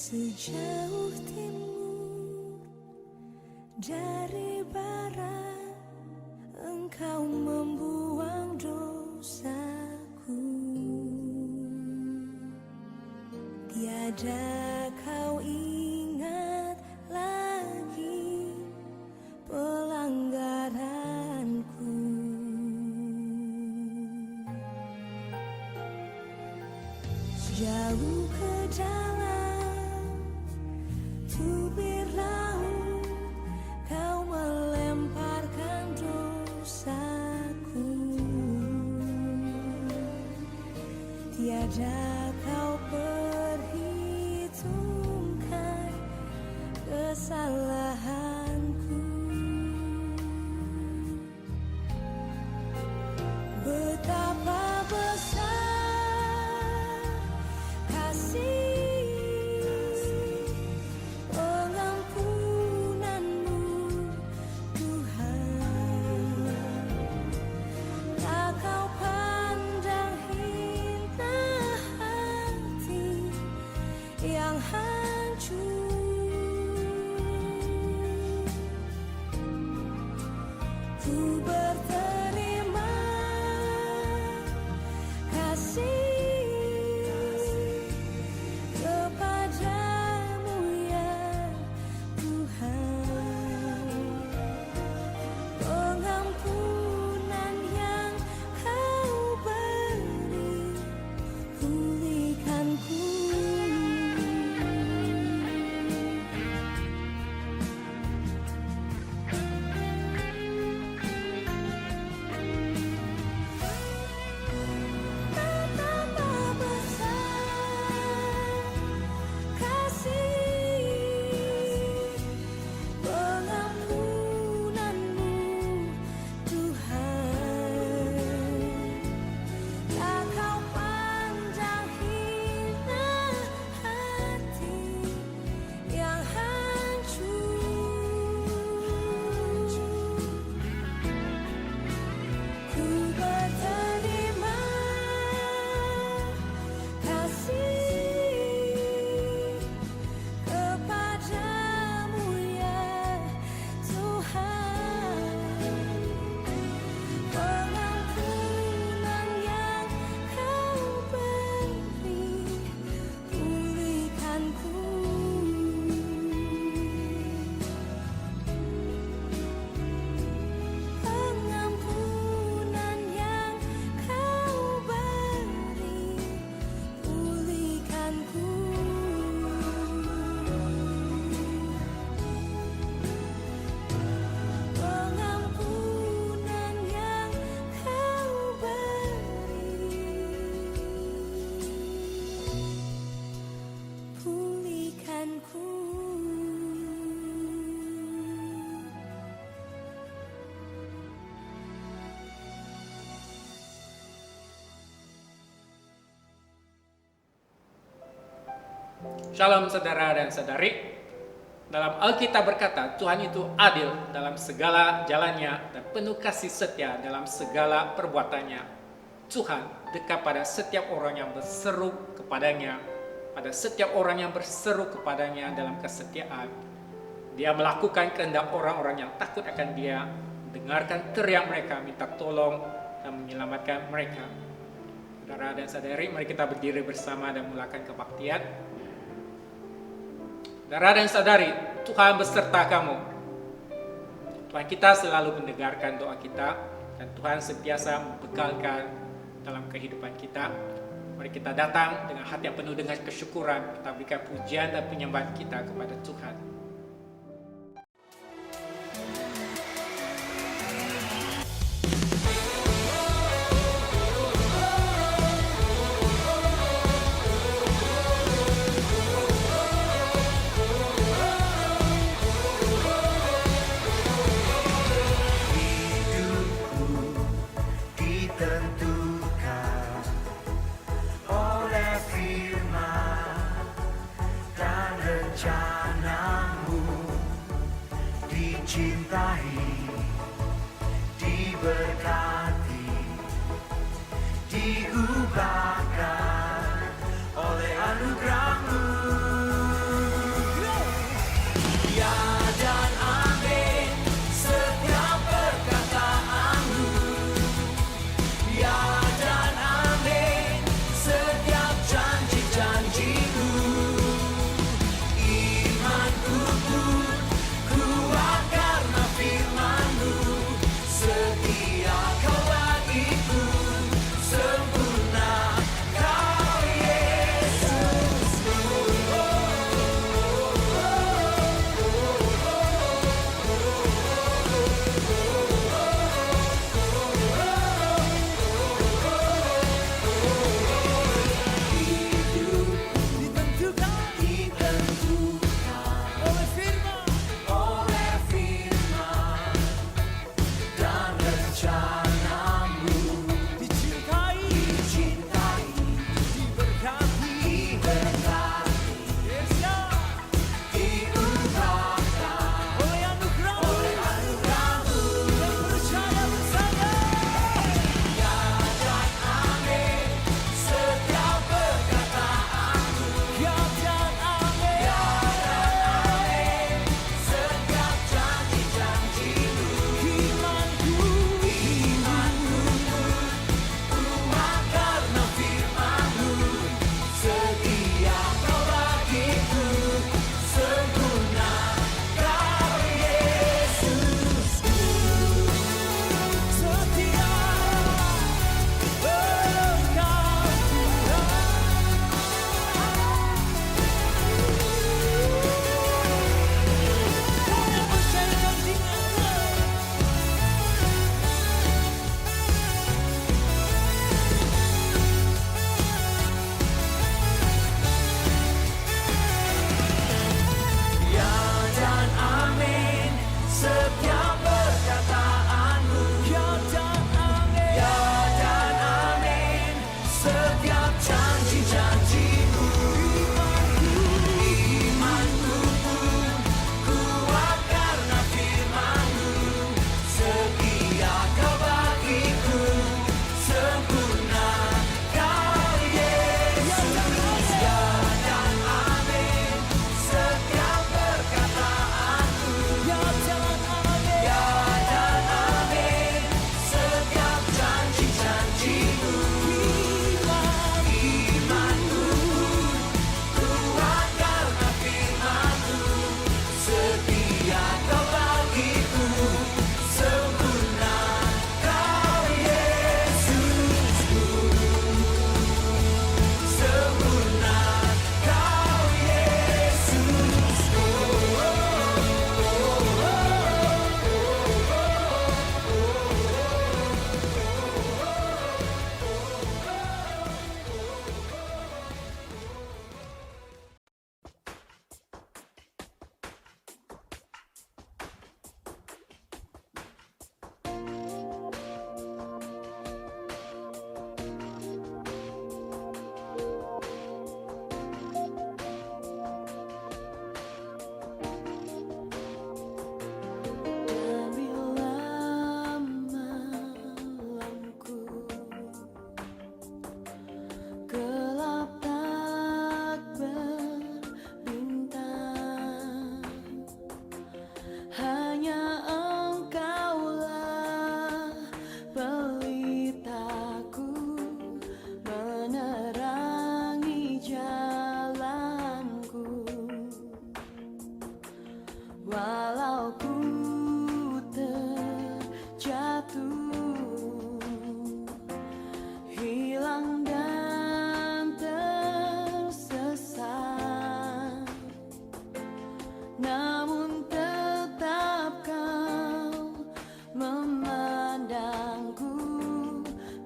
Sejauh timur dari barat, Engkau membuang dosaku. Tiada kau ingat lagi pelanggaranku. Sejauh ke dalam tubir laut, kau melemparkan dosaku. Tiada kau perhitungkan kesalahanku. Betapa besar kasih pengampunanmu, Tuhan. Tak kau pandang hina hati yang hancur. Ku berterima kasih kepadamu ya Tuhan. Pengampunan yang kau beri, pulihkanku. Tuhanku. Shalom saudara dan saudari. Dalam Alkitab berkata Tuhan itu adil dalam segala jalannya dan penuh kasih setia dalam segala perbuatannya. Tuhan dekat pada setiap orang yang berseru kepadanya, pada setiap orang yang berseru kepadanya dalam kesetiaan. Dia melakukan kehendak orang-orang yang takut akan Dia, mendengarkan teriak mereka, minta tolong dan menyelamatkan mereka. Saudara dan saudari, mari kita berdiri bersama dan mulakan kebaktian. Saudara dan saudari, Tuhan beserta kamu. Tuhan kita selalu mendengarkan doa kita dan Tuhan sentiasa membekalkan dalam kehidupan kita. Mari kita datang dengan hati yang penuh dengan kesyukuran, kita berikan pujian dan penyembahan kita kepada Tuhan. Setia kau bagiku, sempurna Dan bila malamku gelap tak berbintang, hanya Engkaulah pelitaku, menerangi jalanku. Walau ku terjatuh, hilang dan tersesat, namun tetap Kau memandangku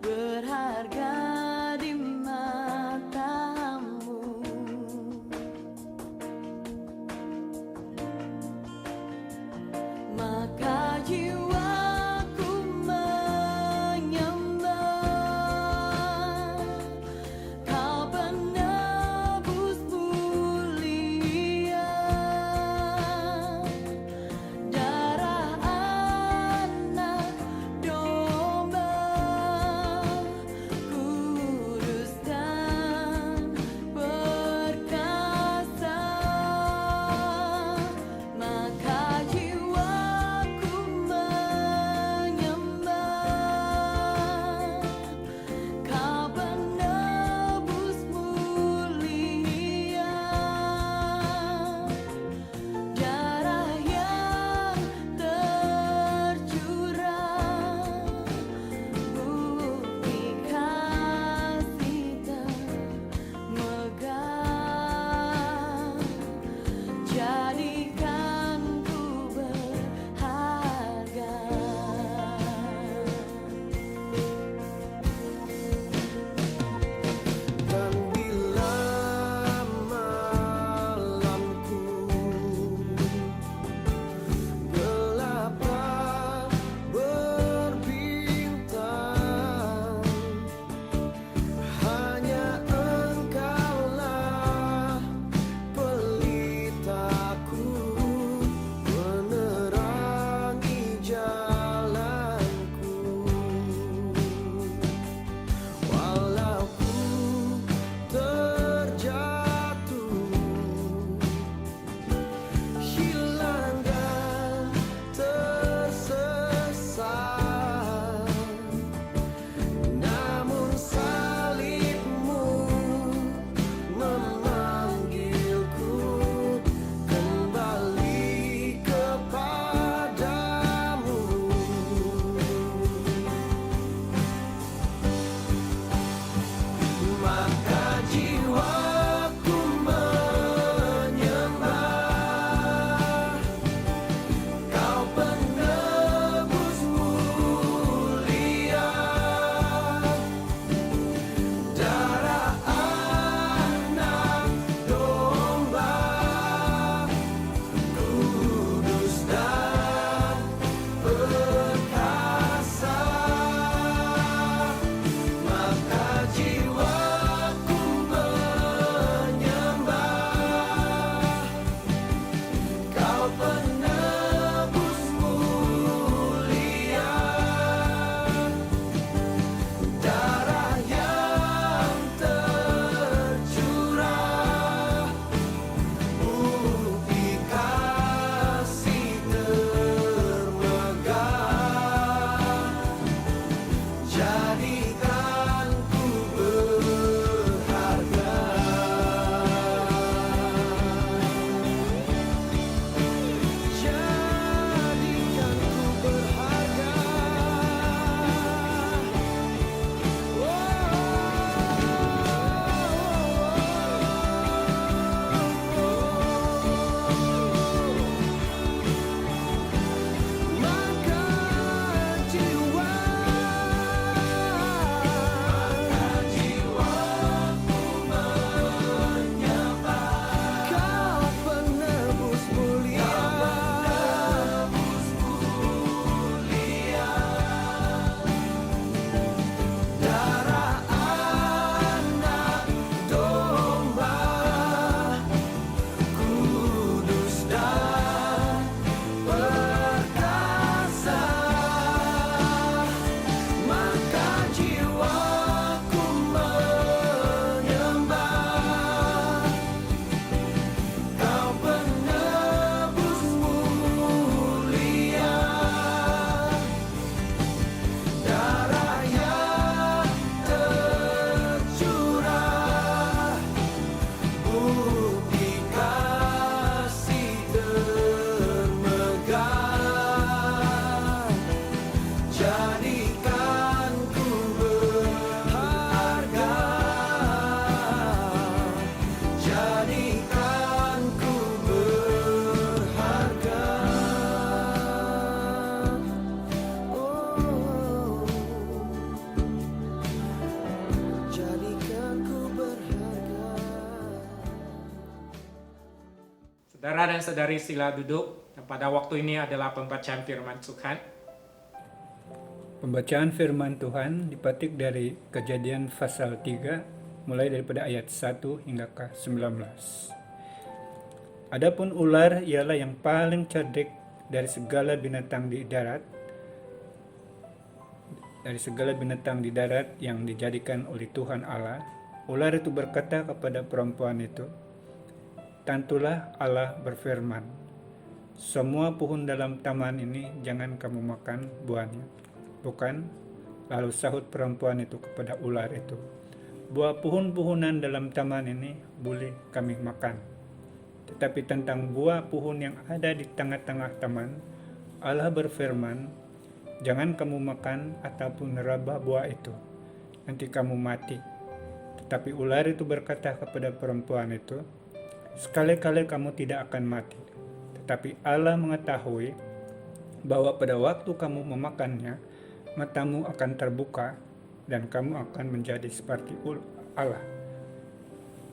berharga di matamu. Maka jiwaku menyembah, Kau penebus mulia, Saudara dan saudari sila duduk. Dan pada waktu ini adalah pembacaan firman Tuhan. Pembacaan firman Tuhan dipetik dari Kejadian pasal 3 mulai daripada ayat 1 hingga ke 19. Adapun ular ialah yang paling cerdik dari segala binatang di darat, yang dijadikan oleh Tuhan Allah. Ular itu berkata kepada perempuan itu, "Tentulah Allah berfirman, semua pohon dalam taman ini jangan kamu makan buahnya." Bukan? Lalu sahut perempuan itu kepada ular itu, "Buah pohon-pohonan dalam taman ini boleh kami makan. Tetapi tentang buah pohon yang ada di tengah-tengah taman, Allah berfirman, jangan kamu makan ataupun meraba buah itu, nanti kamu mati." Tetapi ular itu berkata kepada perempuan itu, "Sekali-kali kamu tidak akan mati. Tetapi Allah mengetahui bahwa pada waktu kamu memakannya, matamu akan terbuka dan kamu akan menjadi seperti Allah,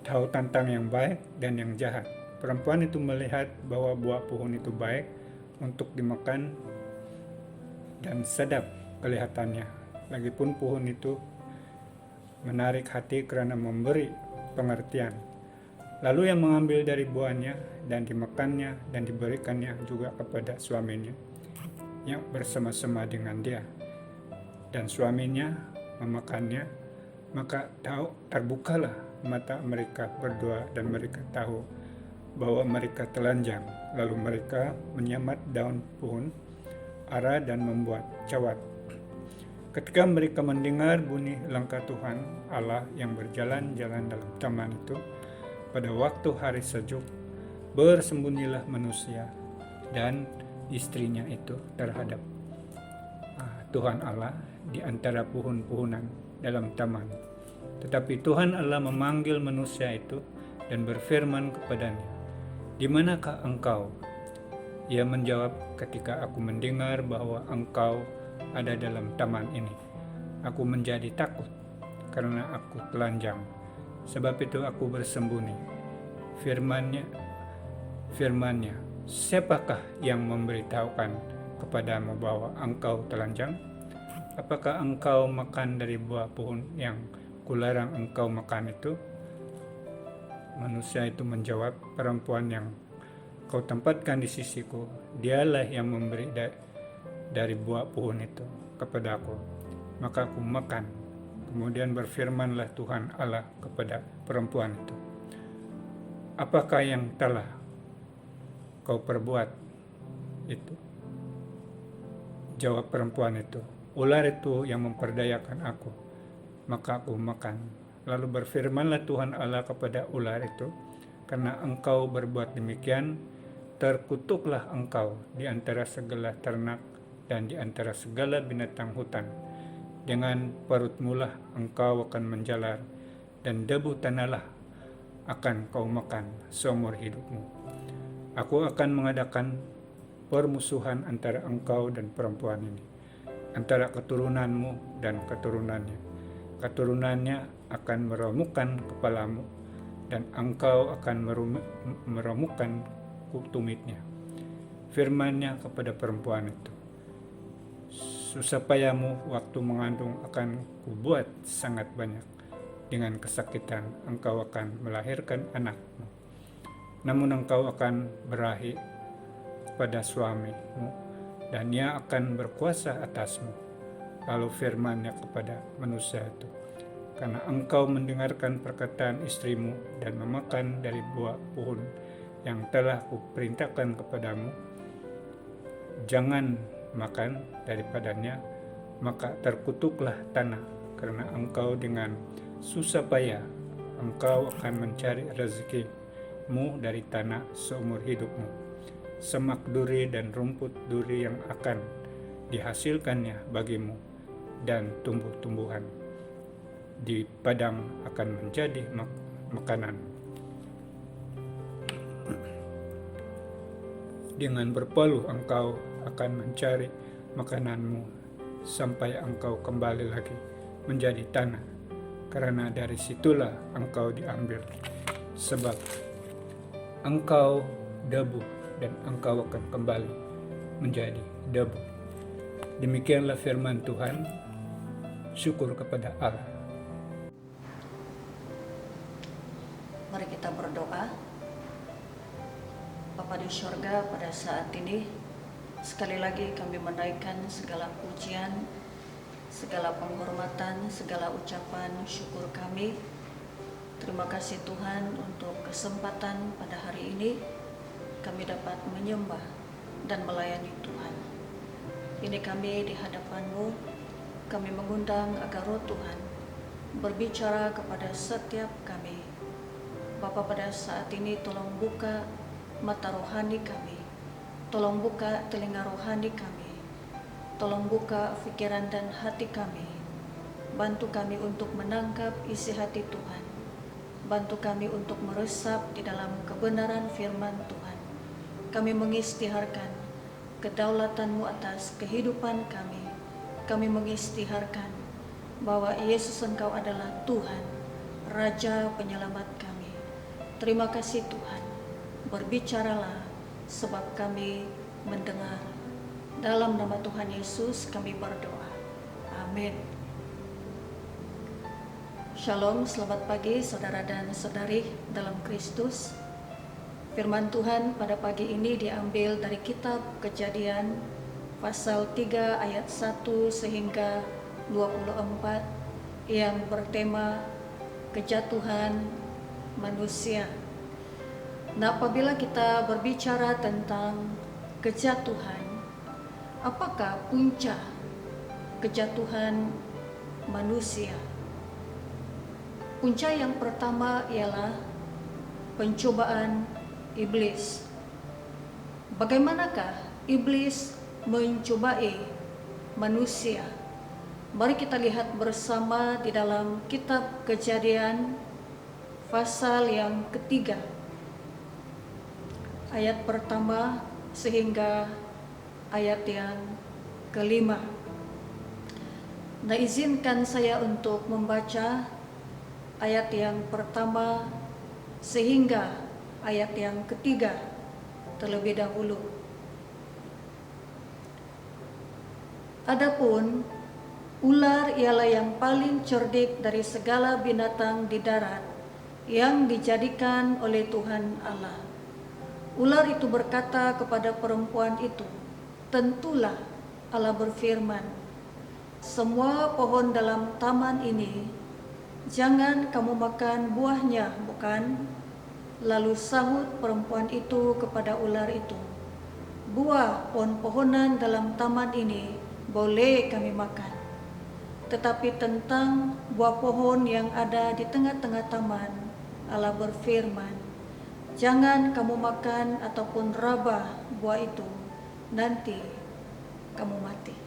tahu tentang yang baik dan yang jahat." Perempuan itu melihat bahwa buah pohon itu baik untuk dimakan dan sedap kelihatannya. Lagipun pohon itu menarik hati karena memberi pengertian. Lalu yang mengambil dari buahnya dan dimakannya dan diberikannya juga kepada suaminya yang bersama-sama dengan dia. Dan suaminya memakannya, maka terbukalah mata mereka berdua dan mereka tahu bahwa mereka telanjang. Lalu mereka menyamat daun pohon ara dan membuat cawat. Ketika mereka mendengar bunyi langkah Tuhan Allah yang berjalan-jalan dalam taman itu, pada waktu hari sejuk, bersembunyilah manusia dan istrinya itu terhadap Tuhan Allah di antara pohon-pohonan dalam taman. Tetapi Tuhan Allah memanggil manusia itu dan berfirman kepadanya, "Di manakah engkau?" Ia menjawab, "Ketika aku mendengar bahwa engkau ada dalam taman ini, aku menjadi takut karena aku telanjang. Sebab itu aku bersembunyi." Firman-Nya, "Siapakah yang memberitahukan kepadamu bahwa engkau telanjang? Apakah engkau makan dari buah pohon yang kularang engkau makan itu?" Manusia itu menjawab, "Perempuan yang kau tempatkan di sisiku, dialah yang memberi dari buah pohon itu kepadaku, maka aku makan." Kemudian berfirmanlah Tuhan Allah kepada perempuan itu, "Apakah yang telah kau perbuat itu?" Jawab perempuan itu, "Ular itu yang memperdayakan aku, maka aku makan." Lalu berfirmanlah Tuhan Allah kepada ular itu, "Karena engkau berbuat demikian, terkutuklah engkau di antara segala ternak dan di antara segala binatang hutan. Dengan perutmu lah engkau akan menjalar, dan debu tanahlah akan kau makan seumur hidupmu. Aku akan mengadakan permusuhan antara engkau dan perempuan ini, antara keturunanmu dan keturunannya. Keturunannya akan meremukkan kepalamu, dan engkau akan meremukkan tumitnya." Firman-Nya kepada perempuan itu, "Susah payahmu waktu mengandung akan kubuat sangat banyak. Dengan kesakitan engkau akan melahirkan anakmu. Namun engkau akan berahi pada suamimu, dan ia akan berkuasa atasmu." Lalu firman-Nya kepada manusia itu, "Karena engkau mendengarkan perkataan istrimu dan memakan dari buah pohon yang telah kuperintahkan kepadamu, jangan makan daripadanya, maka terkutuklah tanah, karena engkau dengan susah payah engkau akan mencari rezekimu dari tanah seumur hidupmu. Semak duri dan rumput duri yang akan dihasilkannya bagimu, dan tumbuh-tumbuhan di padang akan menjadi makanan. Dengan berpeluh engkau akan mencari makananmu sampai engkau kembali lagi menjadi tanah, karena dari situlah engkau diambil. Sebab engkau debu, dan engkau akan kembali menjadi debu. Demikianlah firman Tuhan. Syukur kepada Allah. Mari kita berdoa. Bapa di surga, pada saat ini sekali lagi kami menaikkan segala pujian, segala penghormatan, segala ucapan syukur kami. Terima kasih Tuhan untuk kesempatan pada hari ini kami dapat menyembah dan melayani Tuhan. Ini kami di hadapan-Mu, kami mengundang agar Roh Tuhan berbicara kepada setiap kami. Bapa, pada saat ini tolong buka mata rohani kami, tolong buka telinga rohani kami, tolong buka pikiran dan hati kami. Bantu kami untuk menangkap isi hati Tuhan. Bantu kami untuk meresap di dalam kebenaran firman Tuhan. Kami mengistiharkan kedaulatan-Mu atas kehidupan kami. Kami mengistiharkan bahwa Yesus Engkau adalah Tuhan, Raja Penyelamat kami. Terima kasih Tuhan. Berbicaralah sebab kami mendengar. Dalam nama Tuhan Yesus kami berdoa. Amin. Shalom, selamat pagi saudara dan saudari dalam Kristus. Firman Tuhan pada pagi ini diambil dari kitab Kejadian pasal 3 ayat 1 sehingga 24 yang bertema kejatuhan manusia. Nah, apabila kita berbicara tentang kejatuhan, apakah puncak kejatuhan manusia? Puncak yang pertama ialah pencobaan iblis. Bagaimanakah iblis mencobai manusia? Mari kita lihat bersama di dalam kitab Kejadian pasal yang ketiga, ayat pertama sehingga ayat yang kelima. Nah, izinkan saya untuk membaca ayat yang pertama sehingga ayat yang ketiga terlebih dahulu. Adapun ular ialah yang paling cerdik dari segala binatang di darat yang dijadikan oleh Tuhan Allah. Ular itu berkata kepada perempuan itu, "Tentulah Allah berfirman, semua pohon dalam taman ini jangan kamu makan buahnya, bukan?" Lalu sahut perempuan itu kepada ular itu, "Buah pohon-pohonan dalam taman ini boleh kami makan. Tetapi tentang buah pohon yang ada di tengah-tengah taman, Allah berfirman, jangan kamu makan ataupun raba buah itu, nanti kamu mati."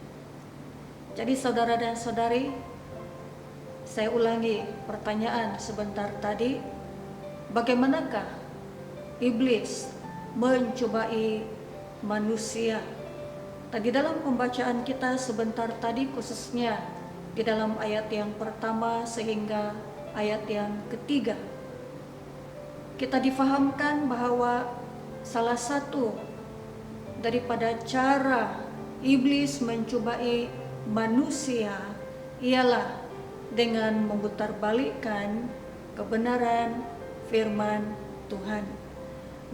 Jadi saudara dan saudari, saya ulangi pertanyaan sebentar tadi, bagaimanakah iblis mencobai manusia? Tadi dalam pembacaan kita sebentar tadi, khususnya di dalam ayat yang pertama sehingga ayat yang ketiga, kita difahamkan bahwa salah satu daripada cara iblis mencobai manusia ialah dengan memutarbalikkan kebenaran firman Tuhan.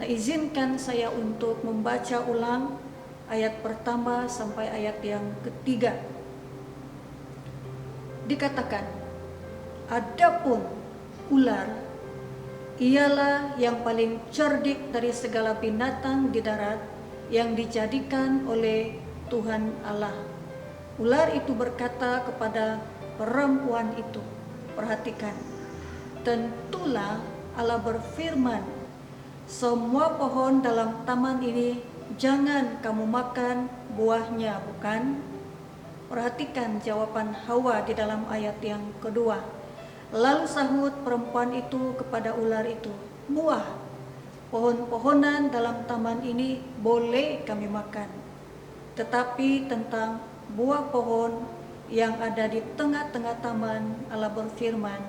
Nah, izinkan saya untuk membaca ulang ayat pertama sampai ayat yang ketiga. Dikatakan, adapun ular ialah yang paling cerdik dari segala binatang di darat yang dijadikan oleh Tuhan Allah. Ular itu berkata kepada perempuan itu, perhatikan, tentulah Allah berfirman, semua pohon dalam taman ini jangan kamu makan buahnya, bukan? Perhatikan jawaban Hawa di dalam ayat yang kedua. Lalu sahut perempuan itu kepada ular itu, buah pohon-pohonan dalam taman ini boleh kami makan, tetapi tentang buah pohon yang ada di tengah-tengah taman, Allah berfirman,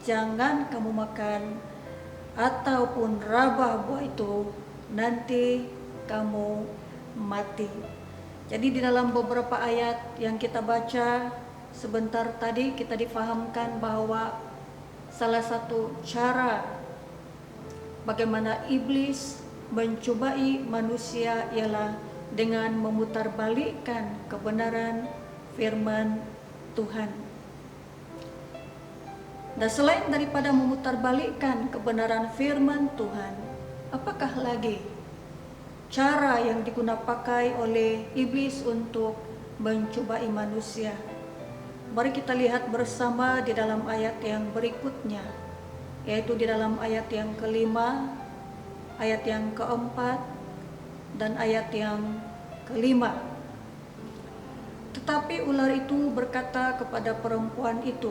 jangan kamu makan ataupun raba buah itu, nanti kamu mati. Jadi di dalam beberapa ayat yang kita baca sebentar tadi, kita difahamkan bahwa salah satu cara bagaimana iblis mencobai manusia ialah dengan memutarbalikkan kebenaran firman Tuhan. Dan selain daripada memutarbalikkan kebenaran firman Tuhan, apakah lagi cara yang digunakan oleh iblis untuk mencobai manusia? Mari kita lihat bersama di dalam ayat yang berikutnya, yaitu di dalam ayat yang kelima, ayat yang keempat, dan ayat yang kelima. Tetapi ular itu berkata kepada perempuan itu,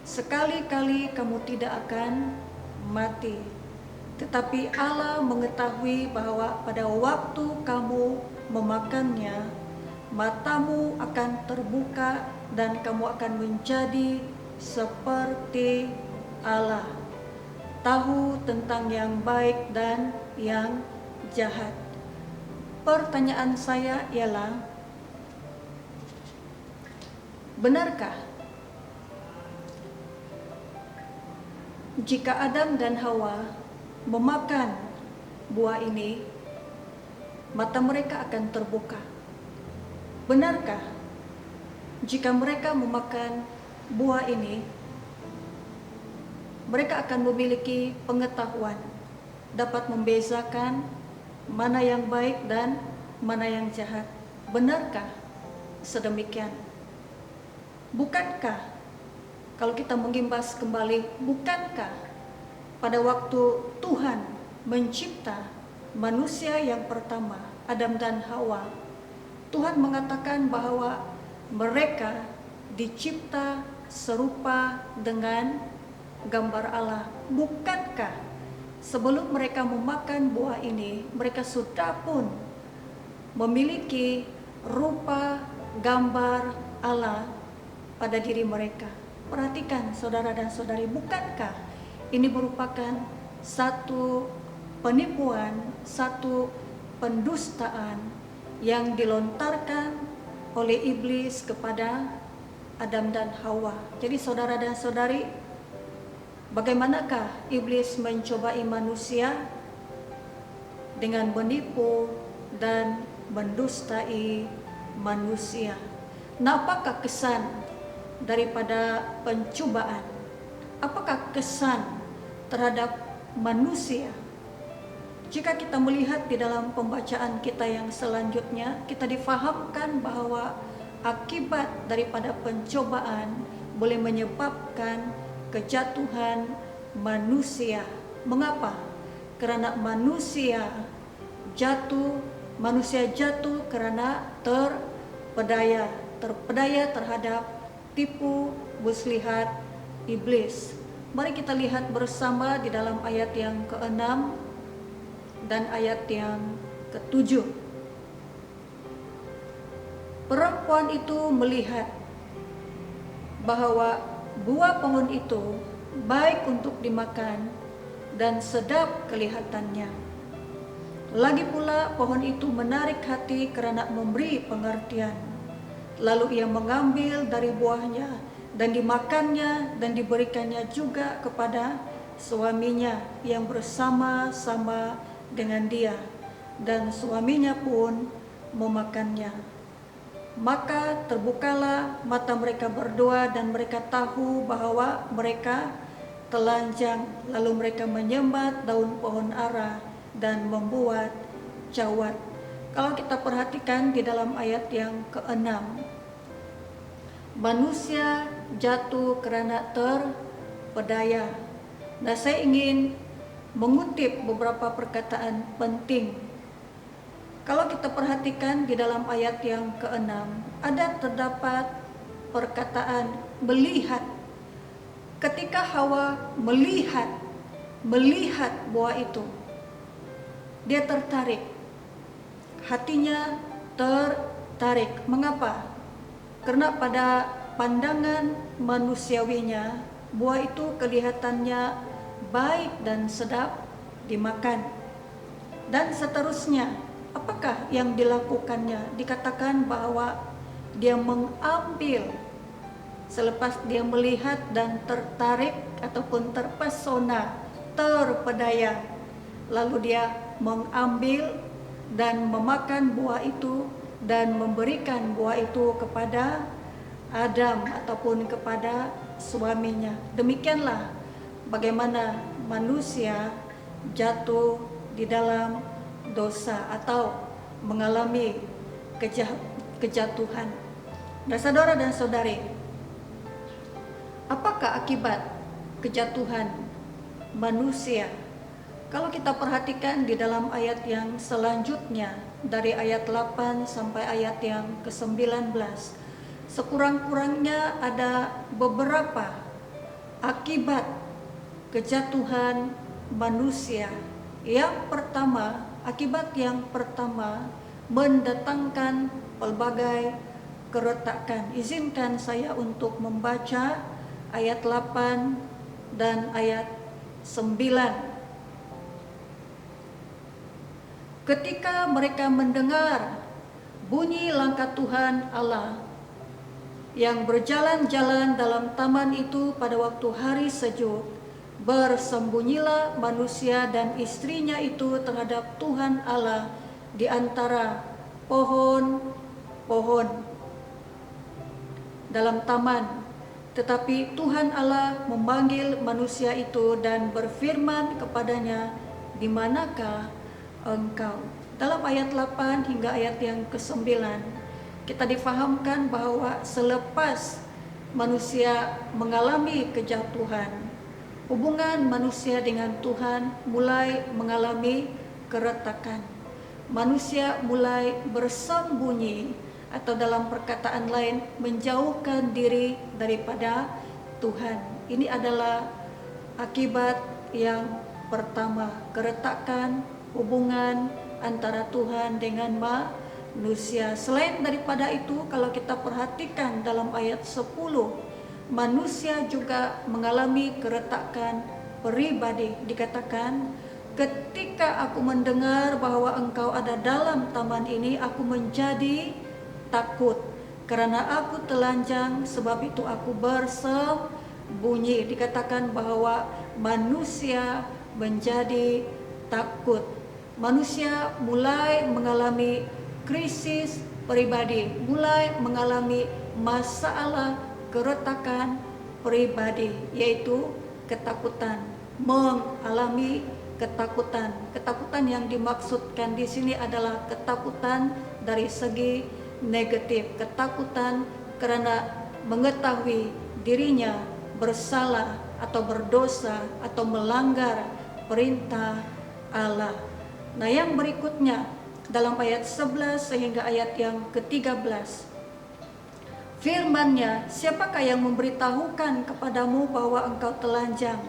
"Sekali-kali kamu tidak akan mati. Tetapi Allah mengetahui bahwa pada waktu kamu memakannya, matamu akan terbuka dan kamu akan menjadi seperti Allah, tahu tentang yang baik dan yang jahat." Pertanyaan saya ialah, benarkah jika Adam dan Hawa memakan buah ini, mata mereka akan terbuka? Benarkah jika mereka memakan buah ini, mereka akan memiliki pengetahuan, dapat membezakan mana yang baik dan mana yang jahat? Benarkah sedemikian? Bukankah, kalau kita mengimbas kembali, bukankah pada waktu Tuhan mencipta manusia yang pertama, Adam dan Hawa, Tuhan mengatakan bahwa mereka dicipta serupa dengan gambar Allah? Bukankah sebelum mereka memakan buah ini, mereka sudah pun memiliki rupa gambar Allah pada diri mereka? Perhatikan saudara dan saudari, bukankah ini merupakan satu penipuan, satu pendustaan yang dilontarkan oleh iblis kepada Adam dan Hawa? Jadi saudara dan saudari, bagaimanakah iblis mencobai manusia? Dengan menipu dan mendustai manusia. Nah, apakah kesan daripada pencobaan? Apakah kesan terhadap manusia? Jika kita melihat di dalam pembacaan kita yang selanjutnya, kita difahamkan bahwa akibat daripada pencobaan boleh menyebabkan kejatuhan manusia. Mengapa? Karena manusia jatuh karena terpedaya terhadap tipu muslihat iblis. Mari kita lihat bersama di dalam ayat yang ke-6 dan ayat yang ke-7. Perempuan itu melihat bahwa buah pohon itu baik untuk dimakan dan sedap kelihatannya. Lagi pula pohon itu menarik hati karena memberi pengertian. Lalu ia mengambil dari buahnya dan dimakannya dan diberikannya juga kepada suaminya yang bersama-sama dengan dia, dan suaminya pun memakannya. Maka terbukalah mata mereka berdua dan mereka tahu bahwa mereka telanjang. Lalu mereka menyembat daun pohon ara dan membuat cawat. Kalau kita perhatikan di dalam ayat yang ke-6, manusia jatuh karena terpedaya. Nah, saya ingin mengutip beberapa perkataan penting. Kalau kita perhatikan di dalam ayat yang ke-6, terdapat perkataan melihat. Ketika Hawa melihat buah itu, dia tertarik, hatinya tertarik. Mengapa? Karena pada pandangan manusiawinya, buah itu kelihatannya baik dan sedap dimakan. dan seterusnya. Apakah yang dilakukannya? Dikatakan bahwa dia mengambil selepas dia melihat dan tertarik ataupun terpesona, terpedaya, lalu dia mengambil dan memakan buah itu dan memberikan buah itu kepada Adam ataupun kepada suaminya. Demikianlah bagaimana manusia jatuh di dalam dosa atau mengalami kejatuhan. Nah, saudara dan saudari, apakah akibat kejatuhan manusia? Kalau kita perhatikan di dalam ayat yang selanjutnya, dari ayat 8 sampai ayat yang ke-19, sekurang-kurangnya ada beberapa akibat kejatuhan manusia. Yang pertama, akibat yang pertama mendatangkan pelbagai keretakan. Izinkan saya untuk membaca ayat 8 dan ayat 9. Ketika mereka mendengar bunyi langkah Tuhan Allah yang berjalan-jalan dalam taman itu pada waktu hari sejuk, bersembunyilah manusia dan istrinya itu terhadap Tuhan Allah di antara pohon-pohon dalam taman. Tetapi Tuhan Allah memanggil manusia itu dan berfirman kepadanya, "Di manakah engkau?" Dalam ayat 8 hingga ayat yang ke-9 kita difahamkan bahwa selepas manusia mengalami kejatuhan, hubungan manusia dengan Tuhan mulai mengalami keretakan. Manusia mulai bersembunyi, atau dalam perkataan lain menjauhkan diri daripada Tuhan. Ini adalah akibat yang pertama, keretakan hubungan antara Tuhan dengan manusia. Selain daripada itu, kalau kita perhatikan dalam ayat 10, manusia juga mengalami keretakan pribadi. Dikatakan, ketika aku mendengar bahwa engkau ada dalam taman ini, aku menjadi takut karena aku telanjang, sebab itu aku bersembunyi. Dikatakan bahwa manusia menjadi takut. Manusia mulai mengalami krisis pribadi, mulai mengalami masalah keretakan pribadi, yaitu ketakutan, mengalami ketakutan. Ketakutan yang dimaksudkan di sini adalah ketakutan dari segi negatif, ketakutan karena mengetahui dirinya bersalah atau berdosa atau melanggar perintah Allah. Nah, yang berikutnya dalam ayat 11 sehingga ayat yang ke-13, firman-Nya, siapakah yang memberitahukan kepadamu bahwa engkau telanjang?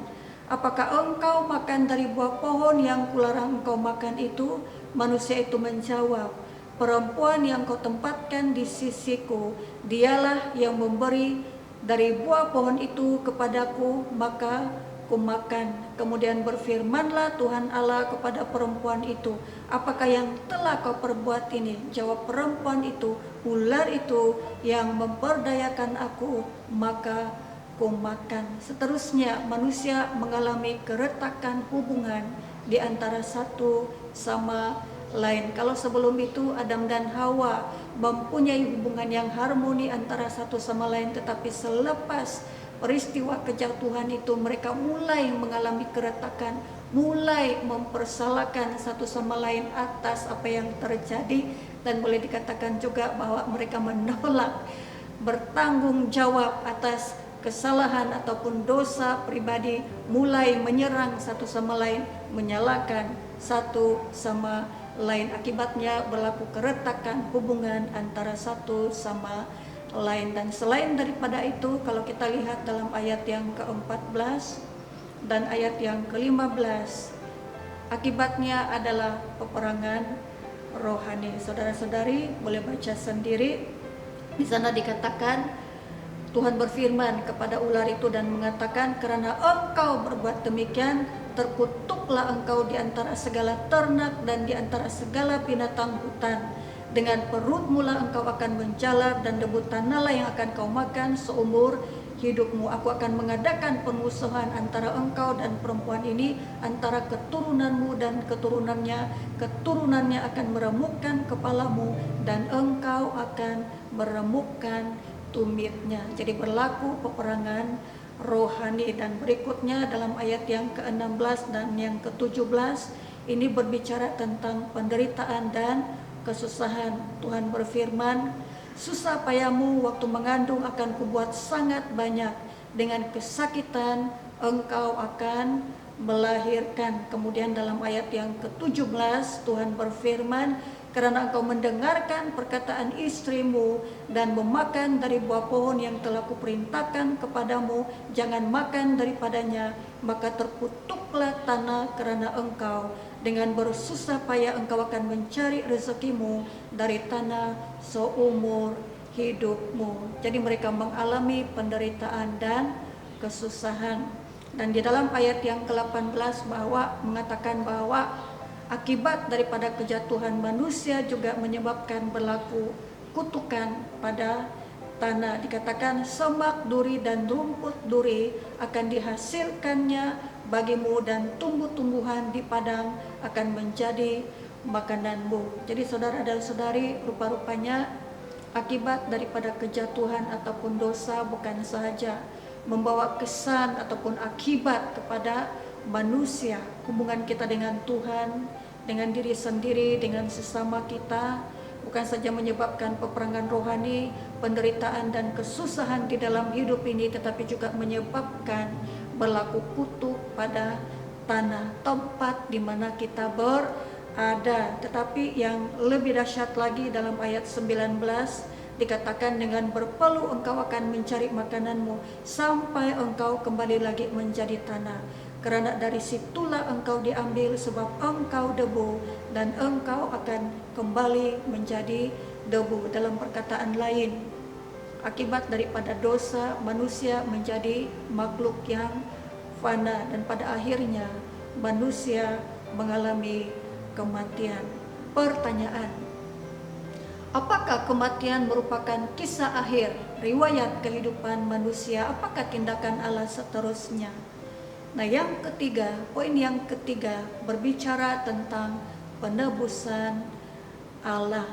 Apakah engkau makan dari buah pohon yang kularang engkau makan itu? Manusia itu menjawab, perempuan yang kau tempatkan di sisiku, dialah yang memberi dari buah pohon itu kepadaku, maka ku makan. Kemudian berfirmanlah Tuhan Allah kepada perempuan itu, apakah yang telah kau perbuat ini? Jawab perempuan itu, ular itu yang memperdayakan aku, maka ku makan. Seterusnya manusia mengalami keretakan hubungan di antara satu sama lain. Kalau sebelum itu Adam dan Hawa mempunyai hubungan yang harmoni antara satu sama lain, tetapi selepas peristiwa kejatuhan itu mereka mulai mengalami keretakan, mulai mempersalahkan satu sama lain atas apa yang terjadi, dan boleh dikatakan juga bahwa mereka menolak bertanggung jawab atas kesalahan ataupun dosa pribadi, mulai menyerang satu sama lain, menyalahkan satu sama lain. Akibatnya berlaku keretakan hubungan antara satu sama lain. Dan selain daripada itu, kalau kita lihat dalam ayat yang ke-14 dan ayat yang ke-15, akibatnya adalah peperangan rohani. Saudara-saudari boleh baca sendiri. Di sana dikatakan Tuhan berfirman kepada ular itu dan mengatakan, karena engkau berbuat demikian, terkutuklah engkau di antara segala ternak dan di antara segala binatang hutan. Dengan perutmu lah engkau akan menjalar, dan debu tanahlah yang akan kau makan seumur hidupmu. Aku akan mengadakan permusuhan antara engkau dan perempuan ini, antara keturunanmu dan keturunannya. Keturunannya akan meremukkan kepalamu, dan engkau akan meremukkan tumitnya. Jadi berlaku peperangan rohani. Dan berikutnya dalam ayat yang ke-16 dan yang ke-17 ini berbicara tentang penderitaan dan kesusahan. Tuhan berfirman, susah payahmu waktu mengandung akan kubuat sangat banyak, dengan kesakitan engkau akan melahirkan. Kemudian dalam ayat yang ke-17 Tuhan berfirman, karena engkau mendengarkan perkataan istrimu dan memakan dari buah pohon yang telah kuperintahkan kepadamu, jangan makan daripadanya, maka terkutuklah tanah karena engkau. Dengan bersusah payah engkau akan mencari rezekimu dari tanah seumur hidupmu. Jadi mereka mengalami penderitaan dan kesusahan. Dan di dalam ayat yang ke-18 mengatakan bahwa akibat daripada kejatuhan manusia juga menyebabkan berlaku kutukan pada tanah. Dikatakan semak duri dan rumput duri akan dihasilkannya bagimu, dan tumbuh-tumbuhan di padang akan menjadi makananmu. Jadi saudara dan saudari, rupa-rupanya akibat daripada kejatuhan ataupun dosa bukan sahaja membawa kesan ataupun akibat kepada manusia, hubungan kita dengan Tuhan, dengan diri sendiri, dengan sesama kita, bukan saja menyebabkan peperangan rohani, penderitaan dan kesusahan di dalam hidup ini, tetapi juga menyebabkan berlaku kutuk pada tanah tempat di mana kita berada. Tetapi yang lebih dahsyat lagi dalam ayat 19 dikatakan, dengan berpeluh engkau akan mencari makananmu sampai engkau kembali lagi menjadi tanah, karena dari situlah engkau diambil, sebab engkau debu dan engkau akan kembali menjadi debu. Dalam perkataan lain, akibat daripada dosa manusia menjadi makhluk yang fana, dan pada akhirnya manusia mengalami kematian. Pertanyaan, apakah kematian merupakan kisah akhir riwayat kehidupan manusia? Apakah tindakan Allah seterusnya? Nah, yang ketiga, poin yang ketiga berbicara tentang penebusan Allah.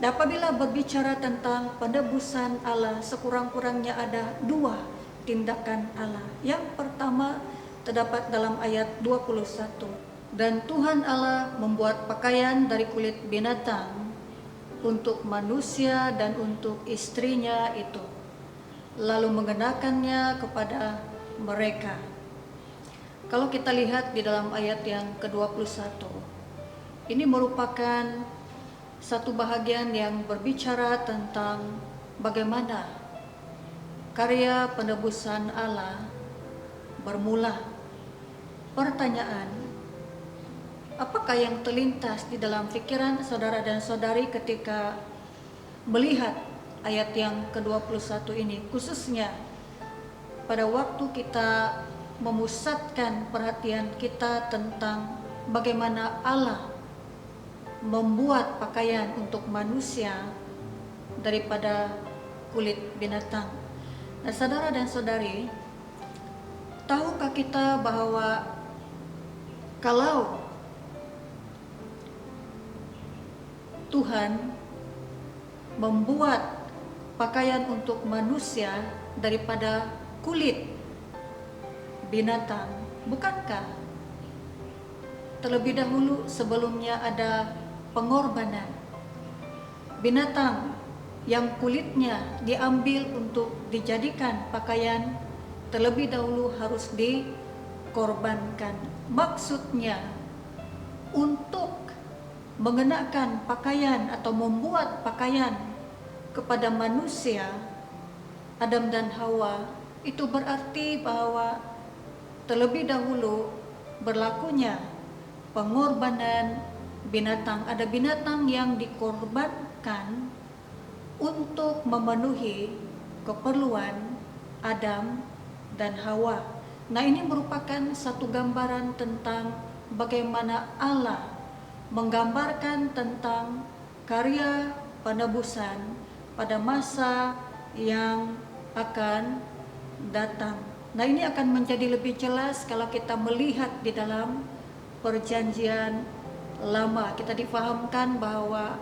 Dan apabila berbicara tentang penebusan Allah, sekurang-kurangnya ada dua tindakan Allah. Yang pertama terdapat dalam ayat 21. Dan Tuhan Allah membuat pakaian dari kulit binatang untuk manusia dan untuk istrinya itu, lalu mengenakannya kepada mereka. Kalau kita lihat di dalam ayat yang ke-21, ini merupakan satu bahagian yang berbicara tentang bagaimana karya penebusan Allah bermula. Pertanyaan, apakah yang terlintas di dalam pikiran saudara dan saudari ketika melihat ayat yang ke-21 ini, khususnya pada waktu kita memusatkan perhatian kita tentang bagaimana Allah membuat pakaian untuk manusia daripada kulit binatang? Nah, saudara dan saudari, tahukah kita bahwa kalau Tuhan membuat pakaian untuk manusia daripada kulit binatang, bukankah terlebih dahulu sebelumnya ada pengorbanan binatang yang kulitnya diambil untuk dijadikan pakaian? Terlebih dahulu harus dikorbankan. Maksudnya untuk mengenakan pakaian atau membuat pakaian kepada manusia, Adam dan Hawa, itu berarti bahwa terlebih dahulu berlakunya pengorbanan binatang. Ada binatang yang dikorbankan untuk memenuhi keperluan Adam dan Hawa. Nah, ini merupakan satu gambaran tentang bagaimana Allah menggambarkan tentang karya penebusan pada masa yang akan datang. Nah, ini akan menjadi lebih jelas kalau kita melihat di dalam Perjanjian Lama. Kita difahamkan bahwa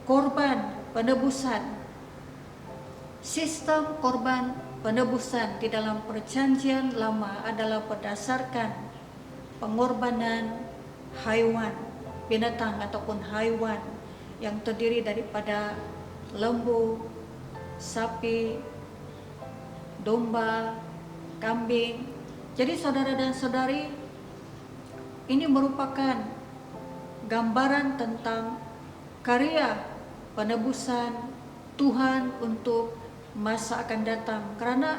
korban penebusan, sistem korban penebusan di dalam Perjanjian Lama adalah berdasarkan pengorbanan haiwan, binatang ataupun haiwan yang terdiri daripada lembu, sapi, domba, kambing. Jadi saudara dan saudari, ini merupakan gambaran tentang karya penebusan Tuhan untuk masa akan datang. Karena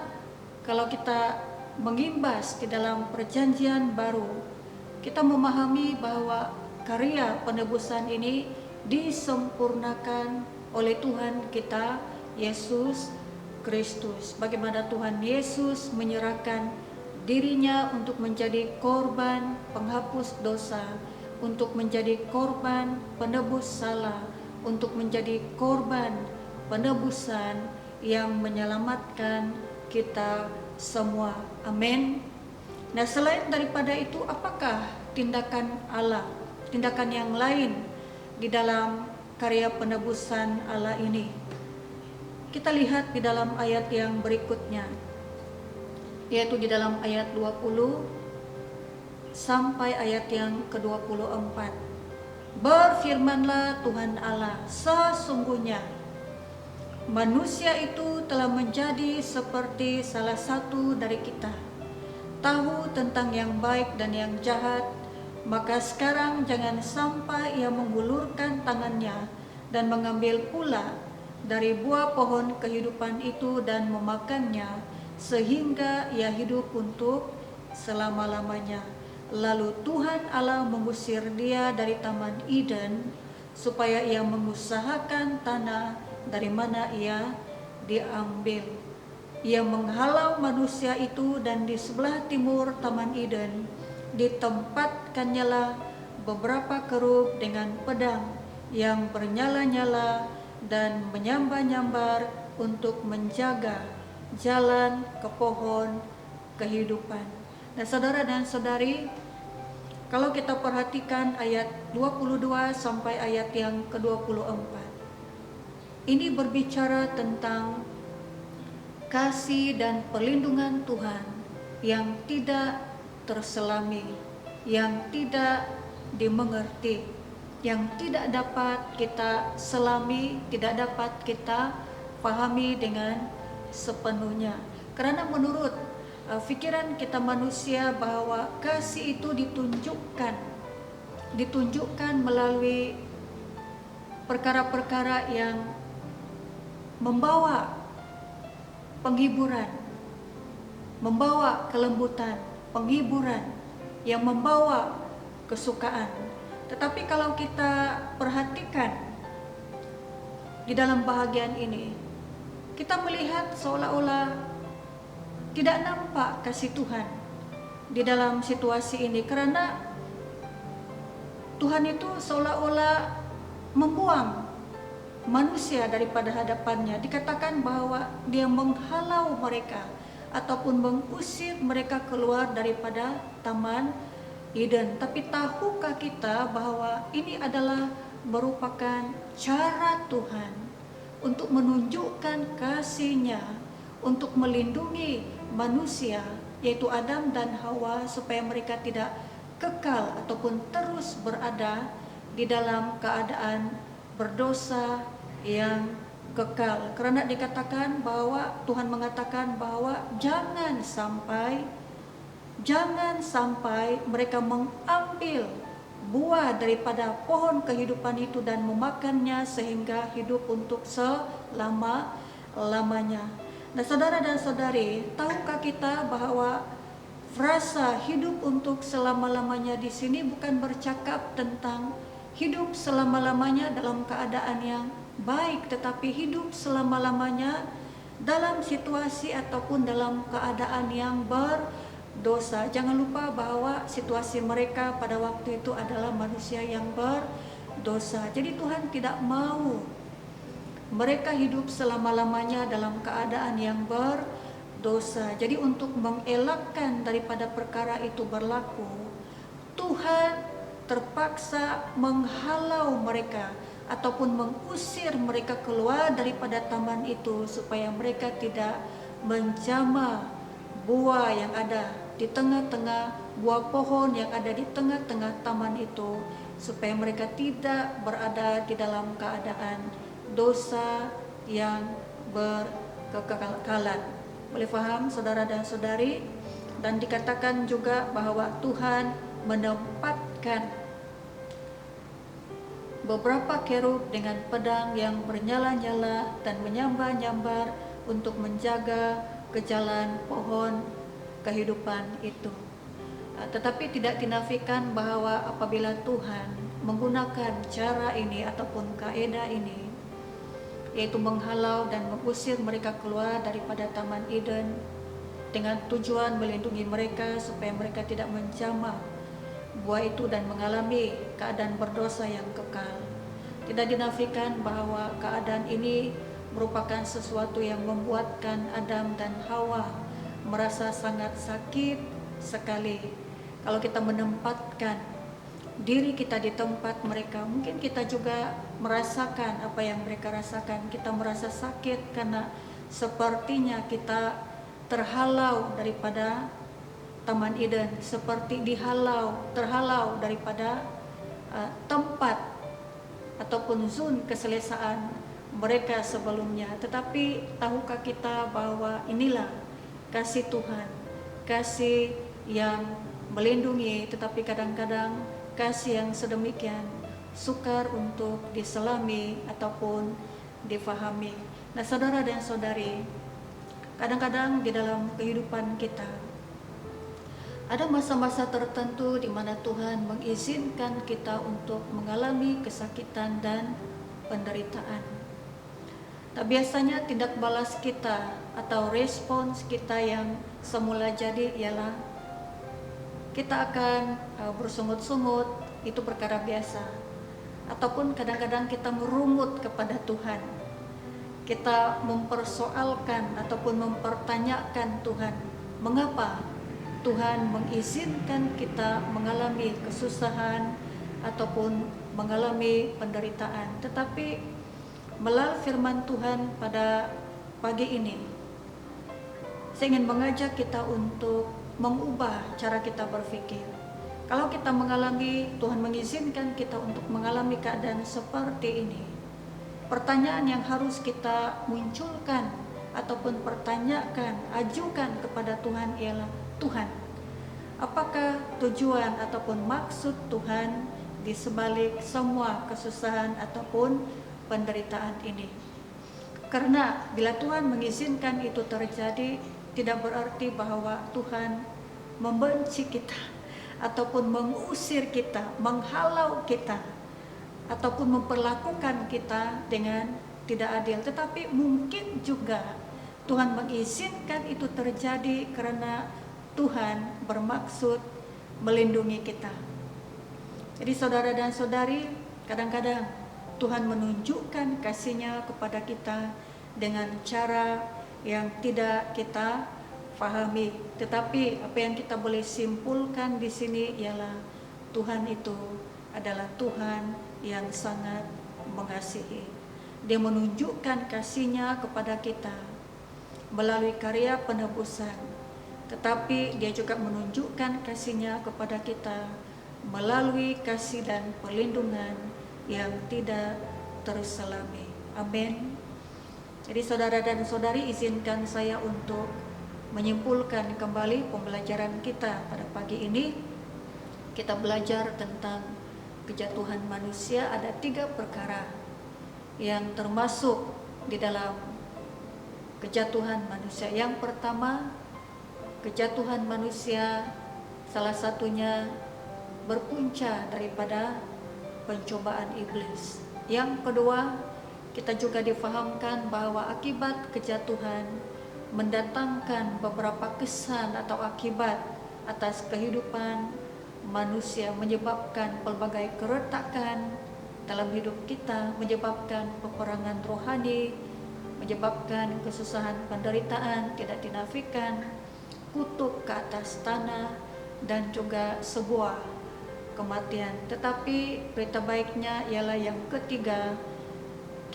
kalau kita mengimbas di dalam Perjanjian Baru, kita memahami bahwa karya penebusan ini disempurnakan oleh Tuhan kita Yesus Kristus. Bagaimana Tuhan Yesus menyerahkan dirinya untuk menjadi korban penghapus dosa, untuk menjadi korban penebus salah, untuk menjadi korban penebusan yang menyelamatkan kita semua. Amin. Nah, selain daripada itu, apakah tindakan Allah, tindakan yang lain di dalam karya penebusan Allah ini? Kita lihat di dalam ayat yang berikutnya, yaitu di dalam ayat 20 sampai ayat yang ke-24. Berfirmanlah Tuhan Allah, sesungguhnya manusia itu telah menjadi seperti salah satu dari kita, tahu tentang yang baik dan yang jahat. Maka sekarang jangan sampai ia mengulurkan tangannya dan mengambil pula dari buah pohon kehidupan itu dan memakannya, sehingga ia hidup untuk selama-lamanya. Lalu Tuhan Allah mengusir dia dari Taman Eden, supaya ia mengusahakan tanah dari mana ia diambil. Ia menghalau manusia itu, dan di sebelah timur Taman Eden ditempatkannya beberapa kerub dengan pedang yang bernyala-nyala dan menyambar-nyambar untuk menjaga jalan ke pohon kehidupan. Nah, saudara dan saudari, kalau kita perhatikan ayat 22 sampai ayat yang ke-24, ini berbicara tentang kasih dan perlindungan Tuhan yang tidak terselami, yang tidak dimengerti, yang tidak dapat kita selami, tidak dapat kita pahami dengan sepenuhnya. Karena menurut pikiran kita manusia bahwa kasih itu ditunjukkan melalui perkara-perkara yang membawa penghiburan, membawa kelembutan, penghiburan yang membawa kesukaan. Tetapi kalau kita perhatikan di dalam bahagian ini, kita melihat seolah-olah tidak nampak kasih Tuhan di dalam situasi ini, karena Tuhan itu seolah-olah membuang manusia daripada hadapannya. Dikatakan bahwa dia menghalau mereka ataupun mengusir mereka keluar daripada Taman Eden. Tapi tahukah kita bahwa ini adalah merupakan cara Tuhan untuk menunjukkan kasih-Nya, untuk melindungi manusia, yaitu Adam dan Hawa, supaya mereka tidak kekal ataupun terus berada di dalam keadaan berdosa yang kekal. Karena dikatakan bahwa Tuhan mengatakan bahwa jangan sampai mereka mengambil buah daripada pohon kehidupan itu dan memakannya sehingga hidup untuk selama-lamanya. Nah, saudara dan saudari, tahukah kita bahwa frasa hidup untuk selama-lamanya di sini bukan bercakap tentang hidup selama-lamanya dalam keadaan yang baik, tetapi hidup selama-lamanya dalam situasi ataupun dalam keadaan yang berdosa. Jangan lupa bahwa situasi mereka pada waktu itu adalah manusia yang berdosa. Jadi Tuhan tidak mau mereka hidup selama-lamanya dalam keadaan yang berdosa. Jadi untuk mengelakkan daripada perkara itu berlaku, Tuhan terpaksa menghalau mereka ataupun mengusir mereka keluar daripada taman itu supaya mereka tidak menjamah buah yang ada di tengah-tengah, buah pohon yang ada di tengah-tengah taman itu, supaya mereka tidak berada di dalam keadaan dosa yang berkekekalan. Boleh faham saudara dan saudari? Dan dikatakan juga bahwa Tuhan menempatkan beberapa kerub dengan pedang yang bernyala-nyala dan menyambar-nyambar untuk menjaga ke jalan pohon kehidupan itu. Tetapi tidak dinafikan bahwa apabila Tuhan menggunakan cara ini ataupun kaidah ini, yaitu menghalau dan mengusir mereka keluar daripada Taman Eden dengan tujuan melindungi mereka supaya mereka tidak menjamah buah itu dan mengalami keadaan berdosa yang kekal. Tidak dinafikan bahwa keadaan ini merupakan sesuatu yang membuatkan Adam dan Hawa merasa sangat sakit sekali. Kalau kita menempatkan diri kita di tempat mereka, mungkin kita juga merasakan apa yang mereka rasakan. Kita merasa sakit karena sepertinya kita terhalau daripada Taman Eden, seperti terhalau daripada tempat ataupun zon keselesaan mereka sebelumnya. Tetapi tahukah kita bahwa inilah kasih Tuhan, kasih yang melindungi, tetapi kadang-kadang kasih yang sedemikian sukar untuk diselami ataupun difahami. Nah, saudara dan saudari, kadang-kadang di dalam kehidupan kita ada masa-masa tertentu di mana Tuhan mengizinkan kita untuk mengalami kesakitan dan penderitaan. Nah, biasanya tindak balas kita atau respons kita yang semula jadi ialah kita akan bersungut-sungut, itu perkara biasa. Ataupun kadang-kadang kita merungut kepada Tuhan. Kita mempersoalkan ataupun mempertanyakan Tuhan, mengapa Tuhan mengizinkan kita mengalami kesusahan ataupun mengalami penderitaan. Tetapi melalui firman Tuhan pada pagi ini, saya ingin mengajak kita untuk mengubah cara kita berpikir. Kalau kita mengalami, Tuhan mengizinkan kita untuk mengalami keadaan seperti ini, pertanyaan yang harus kita munculkan ataupun pertanyakan, ajukan kepada Tuhan ialah, Tuhan, apakah tujuan ataupun maksud Tuhan di sebalik semua kesusahan ataupun penderitaan ini? Karena bila Tuhan mengizinkan itu terjadi, tidak berarti bahwa Tuhan membenci kita ataupun mengusir kita, menghalau kita, ataupun memperlakukan kita dengan tidak adil. Tetapi mungkin juga Tuhan mengizinkan itu terjadi karena Tuhan bermaksud melindungi kita. Jadi saudara dan saudari, kadang-kadang Tuhan menunjukkan kasih-Nya kepada kita dengan cara yang tidak kita pahami. Tetapi apa yang kita boleh simpulkan di sini ialah Tuhan itu adalah Tuhan yang sangat mengasihi. Dia menunjukkan kasih-Nya kepada kita melalui karya penebusan. Tetapi Dia juga menunjukkan kasih-Nya kepada kita melalui kasih dan perlindungan yang tidak terselami. Amin. Jadi saudara dan saudari, izinkan saya untuk menyimpulkan kembali pembelajaran kita pada pagi ini. Kita belajar tentang kejatuhan manusia. Ada 3 perkara yang termasuk di dalam kejatuhan manusia. Yang pertama, kejatuhan manusia salah satunya berpunca daripada pencobaan iblis. Yang kedua, kita juga difahamkan bahwa akibat kejatuhan mendatangkan beberapa kesan atau akibat atas kehidupan manusia, menyebabkan pelbagai keretakan dalam hidup kita, menyebabkan peperangan rohani, menyebabkan kesusahan, penderitaan tidak dinafikan, kutuk ke atas tanah, dan juga sebuah kematian. Tetapi berita baiknya ialah yang ketiga,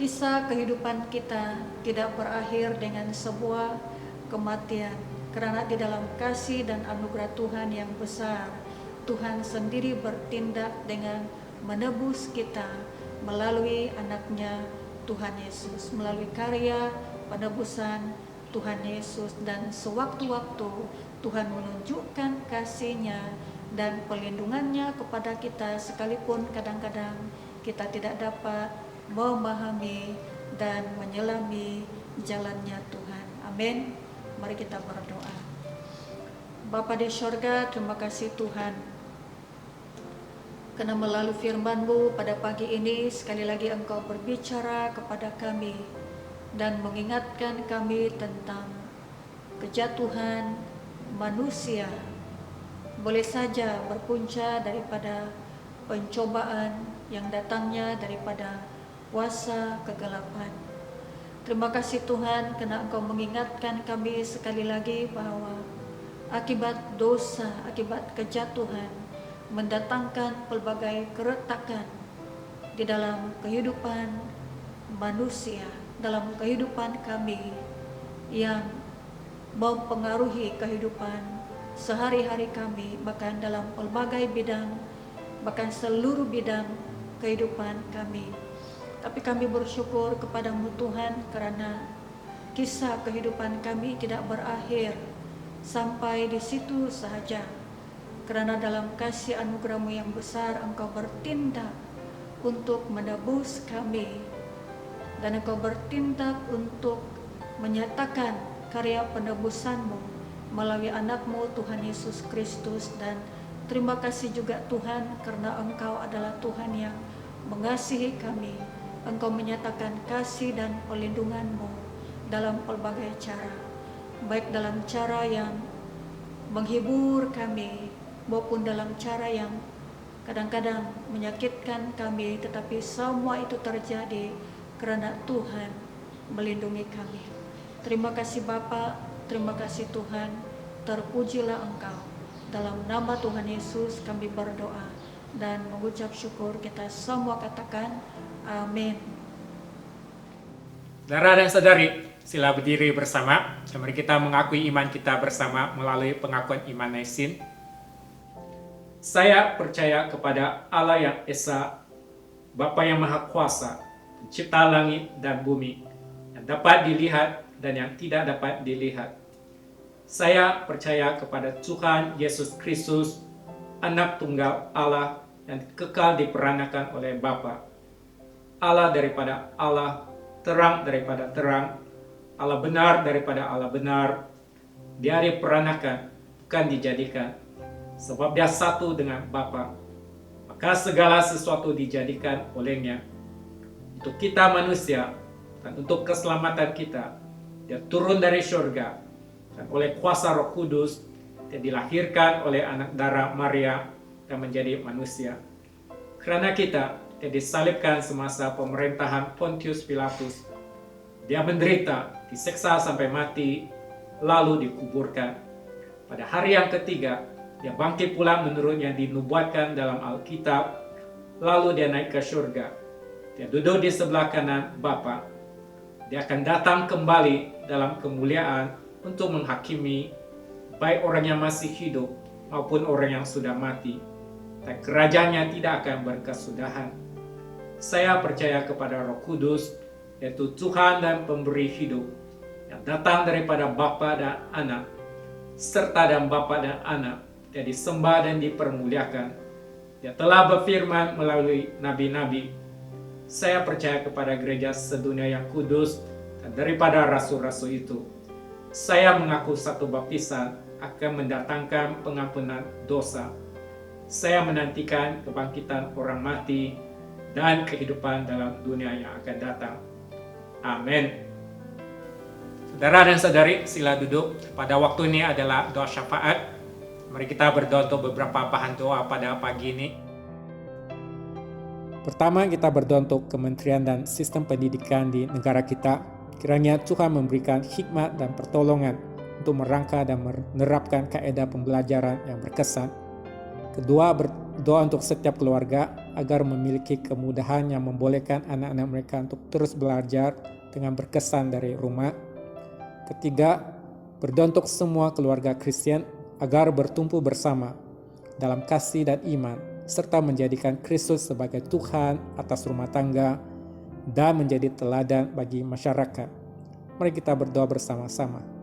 kisah kehidupan kita tidak berakhir dengan sebuah kematian, karena di dalam kasih dan anugerah Tuhan yang besar, Tuhan sendiri bertindak dengan menebus kita melalui anaknya Tuhan Yesus, melalui karya penebusan Tuhan Yesus. Dan sewaktu-waktu Tuhan menunjukkan kasih-Nya dan pelindungannya kepada kita, sekalipun kadang-kadang kita tidak dapat memahami dan menyelami jalannya Tuhan. Amin. Mari kita berdoa. Bapa di sorga, terima kasih Tuhan, karena melalui firman-Mu pada pagi ini sekali lagi Engkau berbicara kepada kami dan mengingatkan kami tentang kejatuhan manusia. Boleh saja berpunca daripada pencobaan yang datangnya daripada kuasa kegelapan. Terima kasih Tuhan, karena Engkau mengingatkan kami sekali lagi bahwa akibat dosa, akibat kejatuhan mendatangkan pelbagai keretakan di dalam kehidupan manusia, dalam kehidupan kami, yang mempengaruhi kehidupan sehari-hari kami, bahkan dalam pelbagai bidang, bahkan seluruh bidang kehidupan kami. Tapi kami bersyukur kepada-Mu Tuhan, karena kisah kehidupan kami tidak berakhir sampai di situ sahaja. Karena dalam kasih anugerah-Mu yang besar, Engkau bertindak untuk menebus kami, dan Engkau bertindak untuk menyatakan karya penebusan-Mu melalui anak-Mu Tuhan Yesus Kristus. Dan terima kasih juga Tuhan, karena Engkau adalah Tuhan yang mengasihi kami. Engkau menyatakan kasih dan pelindungan-Mu dalam pelbagai cara, baik dalam cara yang menghibur kami maupun dalam cara yang kadang-kadang menyakitkan kami, tetapi semua itu terjadi karena Tuhan melindungi kami. Terima kasih Bapa, terima kasih Tuhan, terpujilah Engkau. Dalam nama Tuhan Yesus kami berdoa dan mengucap syukur. Kita semua katakan amin. Saudara dan saudari, sila berdiri bersama dan mari kita mengakui iman kita bersama melalui pengakuan iman Naisin. Saya percaya kepada Allah yang Esa, Bapa yang Maha Kuasa, Pencipta langit dan bumi, yang dapat dilihat dan yang tidak dapat dilihat. Saya percaya kepada Tuhan Yesus Kristus, Anak Tunggal Allah yang kekal diperanakan oleh Bapa. Allah daripada Allah, terang daripada terang, Allah benar daripada Allah benar. Dia diperanakan, bukan dijadikan, sebab Dia satu dengan Bapa. Maka segala sesuatu dijadikan olehnya. Untuk kita manusia dan untuk keselamatan kita, Dia turun dari surga, dan oleh kuasa Roh Kudus Dia dilahirkan oleh anak darah Maria dan menjadi manusia. Karena kita, Dia disalibkan semasa pemerintahan Pontius Pilatus. Dia menderita, diseksa sampai mati, lalu dikuburkan. Pada hari yang ketiga, Dia bangkit pula menurut yang dinubuatkan dalam Alkitab, lalu Dia naik ke surga. Dia duduk di sebelah kanan Bapa. Dia akan datang kembali dalam kemuliaan untuk menghakimi baik orang yang masih hidup maupun orang yang sudah mati. Dan kerajaannya tidak akan berkesudahan. Saya percaya kepada Roh Kudus, yaitu Tuhan dan pemberi hidup, yang datang daripada Bapa dan Anak, serta dan Bapa dan Anak. Dia disembah dan dipermuliakan. Dia telah berfirman melalui nabi-nabi. Saya percaya kepada gereja sedunia yang kudus, dan daripada rasul-rasul itu, saya mengaku satu baptisan akan mendatangkan pengampunan dosa. Saya menantikan kebangkitan orang mati dan kehidupan dalam dunia yang akan datang. Amin. Saudara dan saudari, sila duduk. Pada waktu ini adalah doa syafaat. Mari kita berdoa untuk beberapa bahan doa pada pagi ini. Pertama, kita berdoa untuk kementerian dan sistem pendidikan di negara kita. Kiranya Tuhan memberikan hikmat dan pertolongan untuk merangka dan menerapkan kaidah pembelajaran yang berkesan. Kedua, berdoa untuk setiap keluarga agar memiliki kemudahan yang membolehkan anak-anak mereka untuk terus belajar dengan berkesan dari rumah. Ketiga, berdoa untuk semua keluarga Kristen agar bertumpu bersama dalam kasih dan iman, serta menjadikan Kristus sebagai Tuhan atas rumah tangga dan menjadi teladan bagi masyarakat. Mari kita berdoa bersama-sama.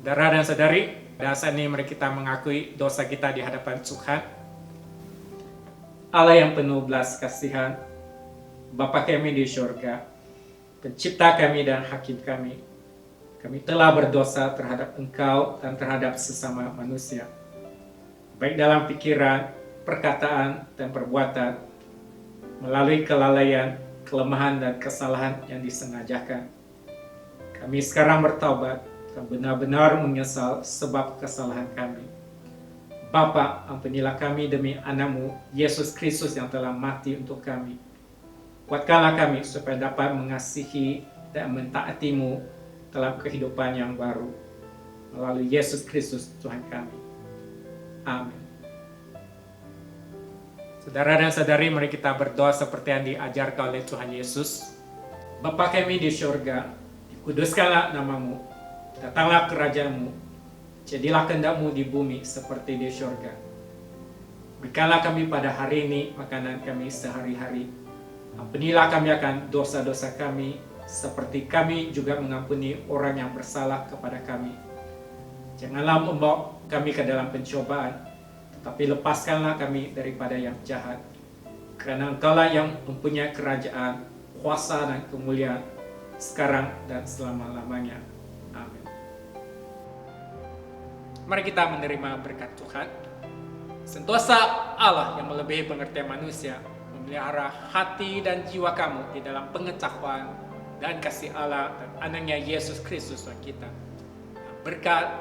Saudara dan saudari, pada saat ini mari kita mengakui dosa kita di hadapan Tuhan. Allah yang penuh belas kasihan, Bapa kami di surga, Pencipta kami dan Hakim kami, kami telah berdosa terhadap Engkau dan terhadap sesama manusia, baik dalam pikiran, perkataan, dan perbuatan, melalui kelalaian, kelemahan, dan kesalahan yang disengajakan. Kami sekarang bertaubat dan benar-benar menyesal sebab kesalahan kami. Bapa, ampunilah kami demi anak-Mu, Yesus Kristus yang telah mati untuk kami. Kuatkanlah kami supaya dapat mengasihi dan mentaati-Mu dalam kehidupan yang baru. Melalui Yesus Kristus Tuhan kami. Amin. Saudara dan saudari, mari kita berdoa seperti yang diajarkan oleh Tuhan Yesus. Bapa kami di surga, dikuduskanlah nama-Mu. Datanglah kerajaan-Mu, jadilah kehendak-Mu di bumi seperti di surga. Berikanlah kami pada hari ini makanan kami sehari-hari. Ampunilah kami akan dosa-dosa kami, seperti kami juga mengampuni orang yang bersalah kepada kami. Janganlah membawa kami ke dalam pencobaan, tetapi lepaskanlah kami daripada yang jahat. Karena Engkau-lah yang mempunyai kerajaan, kuasa dan kemuliaan, sekarang dan selama-lamanya. Amin. Mari kita menerima berkat Tuhan. Sentosa Allah yang melebihi pengertian manusia memelihara hati dan jiwa kamu di dalam pengetahuan dan kasih Allah dan anaknya Yesus Kristus Tuhan kita. Berkat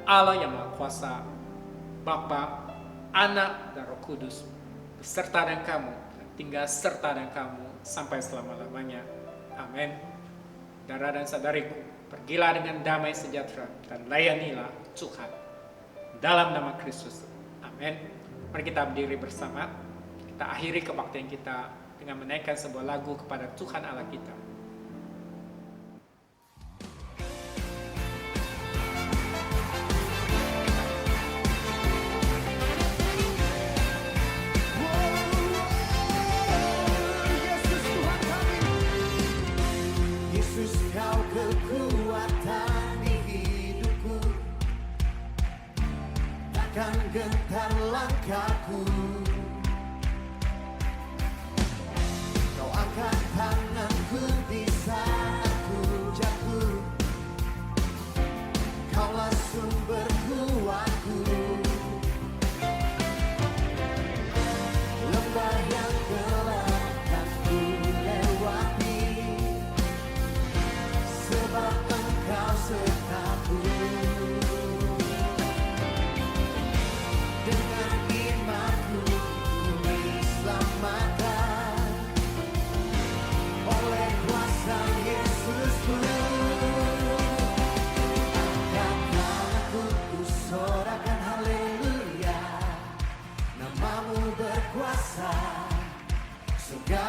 Allah yang Maha Kuasa, Bapa, Anak, dan Roh Kudus beserta dengan kamu dan tinggal serta dengan kamu sampai selama-lamanya. Amin. Saudara dan saudariku, pergilah dengan damai sejahtera dan layanilah Tuhan dalam nama Kristus. Amin. Mari kita berdiri bersama. Kita akhiri kebaktian kita dengan menaikkan sebuah lagu kepada Tuhan Allah kita. Yesus Tuhan kami, Yesus kau kekuatan di hidupku, takkan gentar langkahku. Kau angkat tanganku di saat ku jatuh, kaulah sumber kuatku. Lembah yang gelap kan ku lewati, sebab Engkau sertaku. Dengan imanku ku diselamatkan oleh kuasa Yesusku. Angkatkan aku, ku sorakan haleluya, namamu berkuasa, surga